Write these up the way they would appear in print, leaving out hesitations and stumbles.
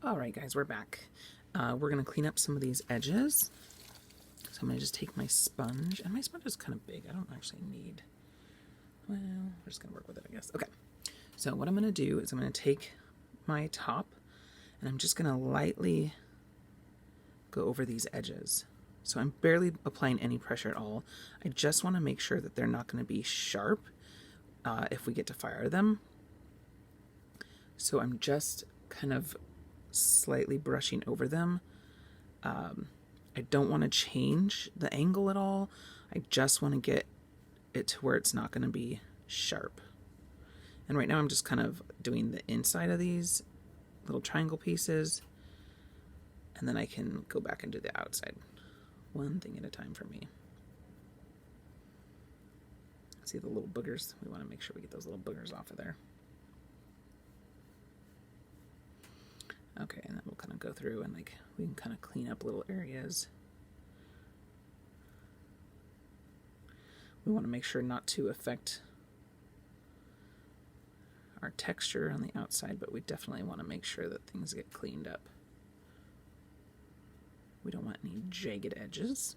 All right, guys, we're back. We're going to clean up some of these edges. So I'm going to just take my sponge, and my sponge is kind of big. I don't actually need, well, we're just going to work with it, I guess. Okay, so what I'm going to do is I'm going to take my top, and I'm just going to lightly go over these edges. So I'm barely applying any pressure at all. I just want to make sure that they're not going to be sharp if we get to fire them. So I'm just kind of slightly brushing over them. I don't want to change the angle at all. I just want to get it to where it's not going to be sharp. And right now I'm just kind of doing the inside of these little triangle pieces, and then I can go back and do the outside. One thing at a time for me. See the little boogers? We want to make sure we get those little boogers off of there. Okay, and then we'll kind of go through and like we can kind of clean up little areas. We want to make sure not to affect our texture on the outside, but we definitely want to make sure that things get cleaned up. We don't want any jagged edges.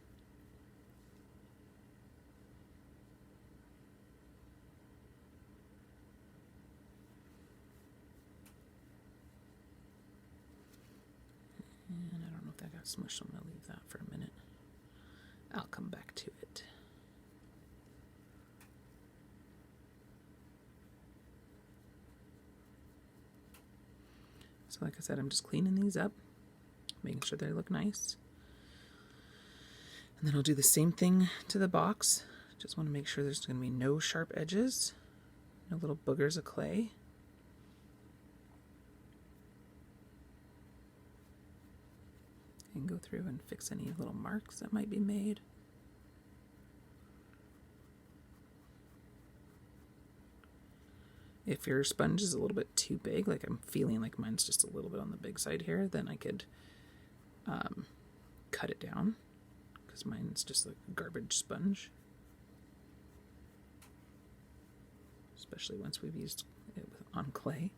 And I don't know if that got smushed, I'm going to leave that for a minute. I'll come back to it. So like I said, I'm just cleaning these up, making sure they look nice. And then I'll do the same thing to the box. Just want to make sure there's going to be no sharp edges, no little boogers of clay. And go through and fix any little marks that might be made. If your sponge is a little bit too big, like I'm feeling like mine's just a little bit on the big side here, then I could cut it down, because mine's just like a garbage sponge. Especially once we've used it on clay.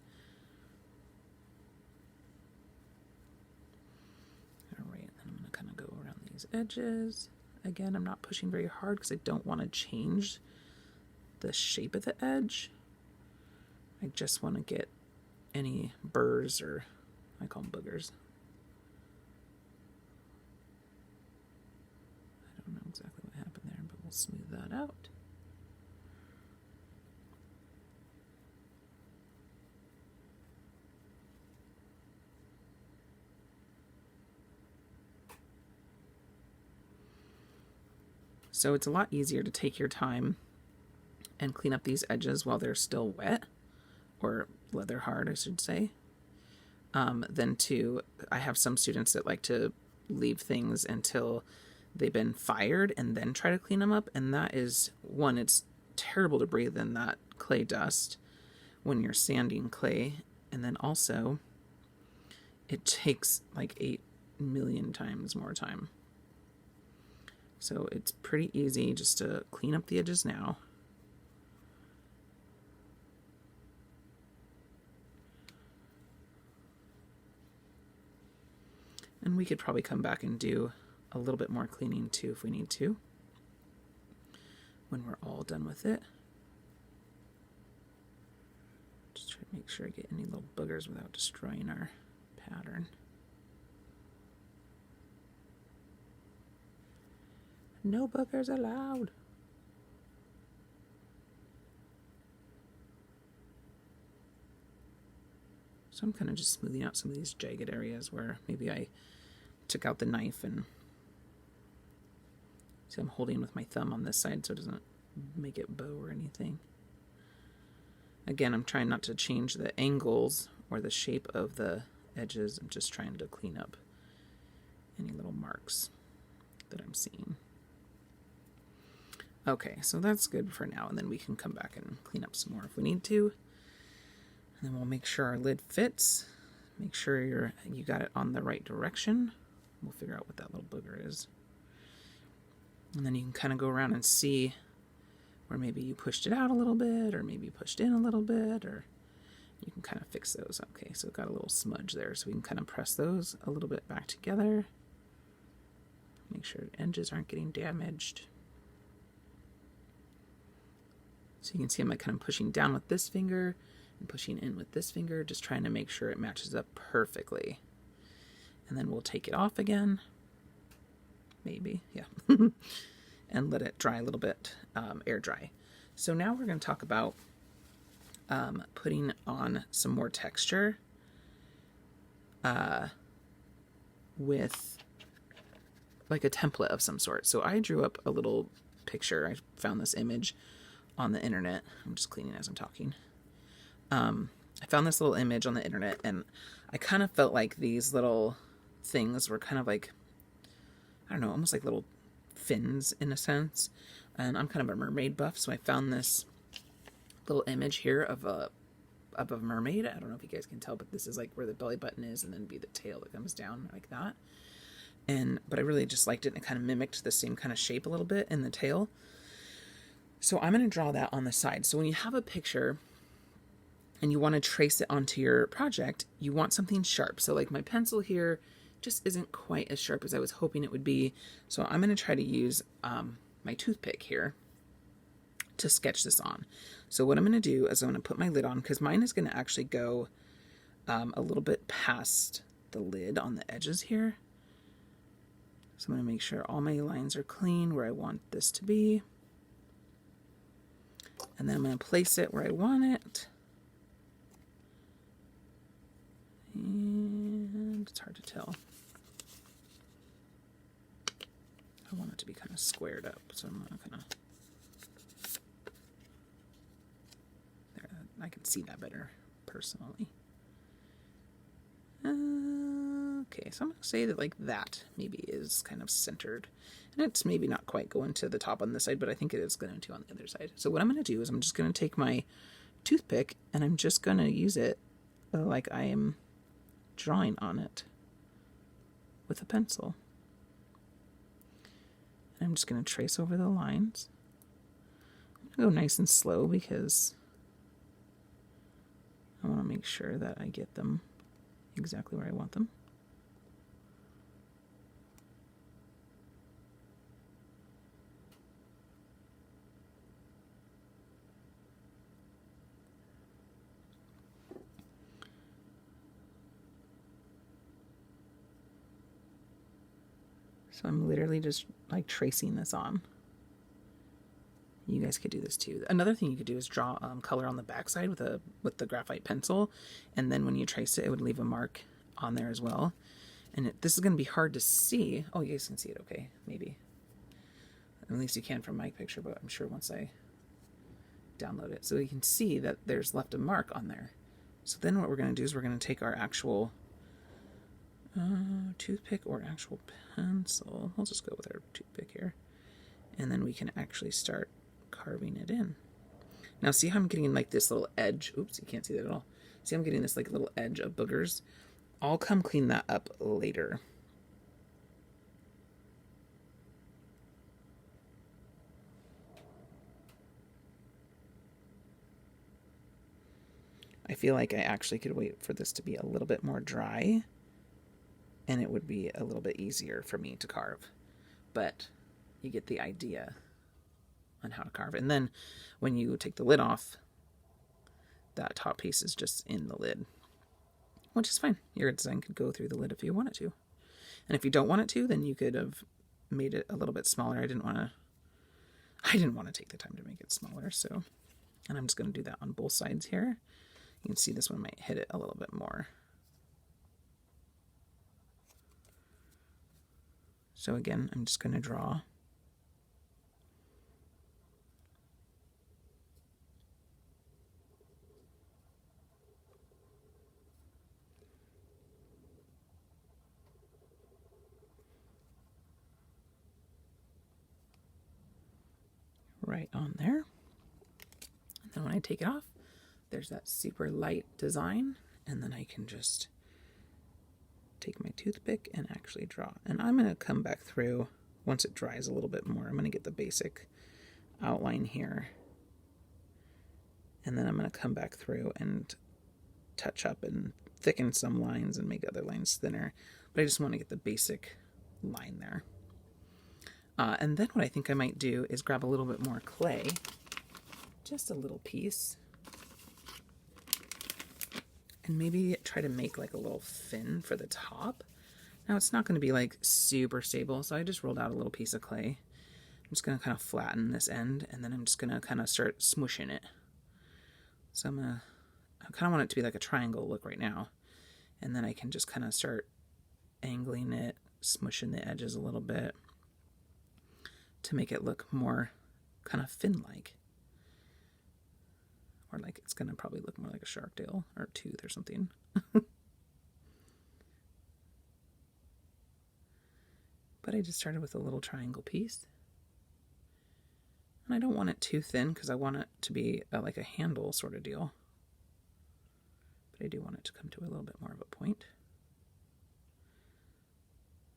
Alright, then I'm going to kind of go around these edges. Again, I'm not pushing very hard because I don't want to change the shape of the edge. I just want to get any burrs, or I call them boogers. I don't know exactly what happened there, but we'll smooth that out. So it's a lot easier to take your time and clean up these edges while they're still wet, or leather hard, I should say, than to, I have some students that like to leave things until they've been fired and then try to clean them up. And that is, one, it's terrible to breathe in that clay dust when you're sanding clay. And then also, it takes like 8 million times more time. So it's pretty easy just to clean up the edges now. And we could probably come back and do a little bit more cleaning too if we need to, when we're all done with it. Just try to make sure I get any little boogers without destroying our pattern. No boogers allowed. So I'm kind of just smoothing out some of these jagged areas where maybe I took out the knife, and so I'm holding with my thumb on this side so it doesn't make it bow or anything. Again, I'm trying not to change the angles or the shape of the edges. I'm just trying to clean up any little marks that I'm seeing. Okay, so that's good for now, and then we can come back and clean up some more if we need to. And then we'll make sure our lid fits. Make sure you got it on the right direction. We'll figure out what that little booger is. And then you can kind of go around and see where maybe you pushed it out a little bit, or maybe you pushed in a little bit, or you can kind of fix those. Okay, so it got a little smudge there, so we can kind of press those a little bit back together. Make sure edges aren't getting damaged. So you can see I'm like kind of pushing down with this finger and pushing in with this finger, just trying to make sure it matches up perfectly. And then we'll take it off again. Maybe, yeah. And let it dry a little bit, air dry. So now we're going to talk about putting on some more texture with like a template of some sort. So I drew up a little picture. I found this image on the internet. I'm just cleaning as I'm talking. I found this little image on the internet, and I kind of felt like these little things were kind of like, I don't know, almost like little fins in a sense. And I'm kind of a mermaid buff, so I found this little image here of a mermaid. I don't know if you guys can tell, but this is like where the belly button is, and then be the tail that comes down like that. But I really just liked it, and it kind of mimicked the same kind of shape a little bit in the tail. So I'm going to draw that on the side. So when you have a picture and you want to trace it onto your project, you want something sharp. So like my pencil here just isn't quite as sharp as I was hoping it would be. So I'm going to try to use my toothpick here to sketch this on. So what I'm going to do is I'm going to put my lid on, because mine is going to actually go a little bit past the lid on the edges here. So I'm going to make sure all my lines are clean where I want this to be. And then I'm going to place it where I want it. And it's hard to tell. I want it to be kind of squared up, so I'm going to kind of... There, I can see that better, personally. Okay, so I'm going to say that like that maybe is kind of centered. And it's maybe not quite going to the top on this side, but I think it is going to on the other side. So what I'm going to do is I'm just going to take my toothpick and I'm just going to use it like I am drawing on it with a pencil. And I'm just going to trace over the lines. I'm going to go nice and slow because I want to make sure that I get them exactly where I want them. So I'm literally just like tracing this on. You guys could do this too. Another thing you could do is draw color on the backside with the graphite pencil, and then when you trace it, it would leave a mark on there as well. And this is going to be hard to see. Oh, you guys can see it okay, maybe. At least you can from my picture, but I'm sure once I download it. So you can see that there's left a mark on there. So then what we're going to do is we're going to take our actual toothpick or actual pencil. We'll just go with our toothpick here. And then we can actually start carving it in. Now see how I'm getting like this little edge. Oops, you can't see that at all. See, I'm getting this like little edge of boogers. I'll come clean that up later. I feel like I actually could wait for this to be a little bit more dry, and it would be a little bit easier for me to carve. But you get the idea on how to carve. And then when you take the lid off, that top piece is just in the lid, which is fine. Your design could go through the lid if you want it to. And if you don't want it to, then you could have made it a little bit smaller. I didn't want to take the time to make it smaller, so. And I'm just going to do that on both sides here. You can see this one might hit it a little bit more. So again, I'm just going to draw. Right on there. And then when I take it off, there's that super light design, and then I can just take my toothpick and actually draw. And I'm going to come back through once it dries a little bit more. I'm going to get the basic outline here, and then I'm going to come back through and touch up and thicken some lines and make other lines thinner. But I just want to get the basic line there. And then what I think I might do is grab a little bit more clay, just a little piece, and maybe try to make like a little fin for the top. Now it's not going to be like super stable, so I just rolled out a little piece of clay. I'm just going to kind of flatten this end, and then I'm just going to kind of start smushing it. So I kind of want it to be like a triangle look right now, and then I can just kind of start angling it, smushing the edges a little bit to make it look more kind of fin-like. Or like it's going to probably look more like a shark tail or a tooth or something. But I just started with a little triangle piece. And I don't want it too thin because I want it to be like a handle sort of deal. But I do want it to come to a little bit more of a point.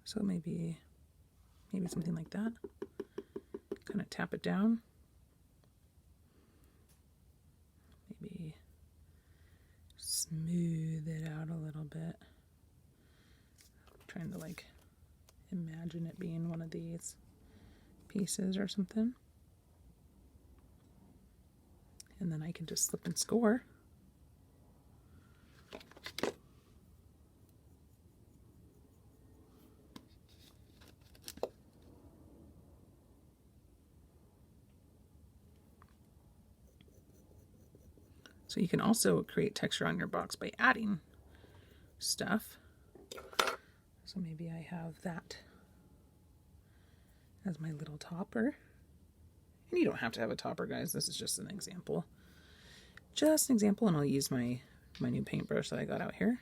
So maybe something like that. Kind of tap it down. Maybe smooth it out a little bit. I'm trying to like imagine it being one of these pieces or something. And then I can just slip and score. So you can also create texture on your box by adding stuff. So maybe I have that as my little topper. And you don't have to have a topper, guys. This is just an example. Just an example, and I'll use my new paintbrush that I got out here.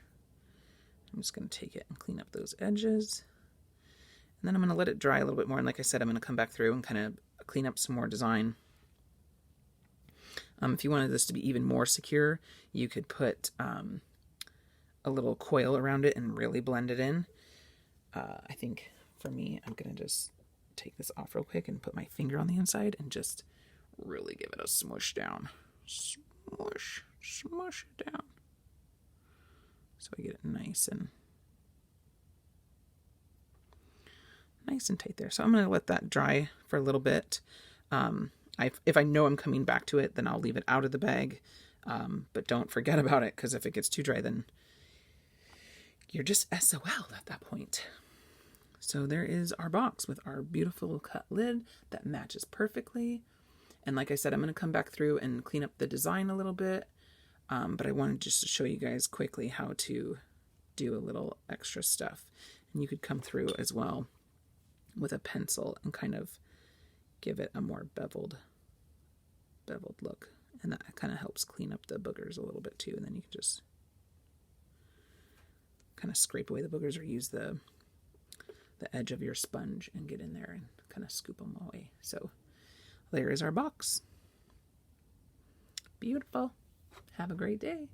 I'm just going to take it and clean up those edges. And then I'm going to let it dry a little bit more. And like I said, I'm going to come back through and kind of clean up some more design. If you wanted this to be even more secure, you could put a little coil around it and really blend it in. I think for me, I'm going to just take this off real quick and put my finger on the inside and just really give it a smush down. Smush, smush it down. So I get it nice and tight there. So I'm going to let that dry for a little bit. If I know I'm coming back to it, then I'll leave it out of the bag. But don't forget about it, because if it gets too dry, then you're just SOL at that point. So there is our box with our beautiful cut lid that matches perfectly. And like I said, I'm going to come back through and clean up the design a little bit. But I wanted just to show you guys quickly how to do a little extra stuff. And you could come through as well with a pencil and kind of give it a more beveled look. And that kind of helps clean up the boogers a little bit too. And then you can just kind of scrape away the boogers or use the edge of your sponge and get in there and kind of scoop them away. So there is our box. Beautiful. Have a great day.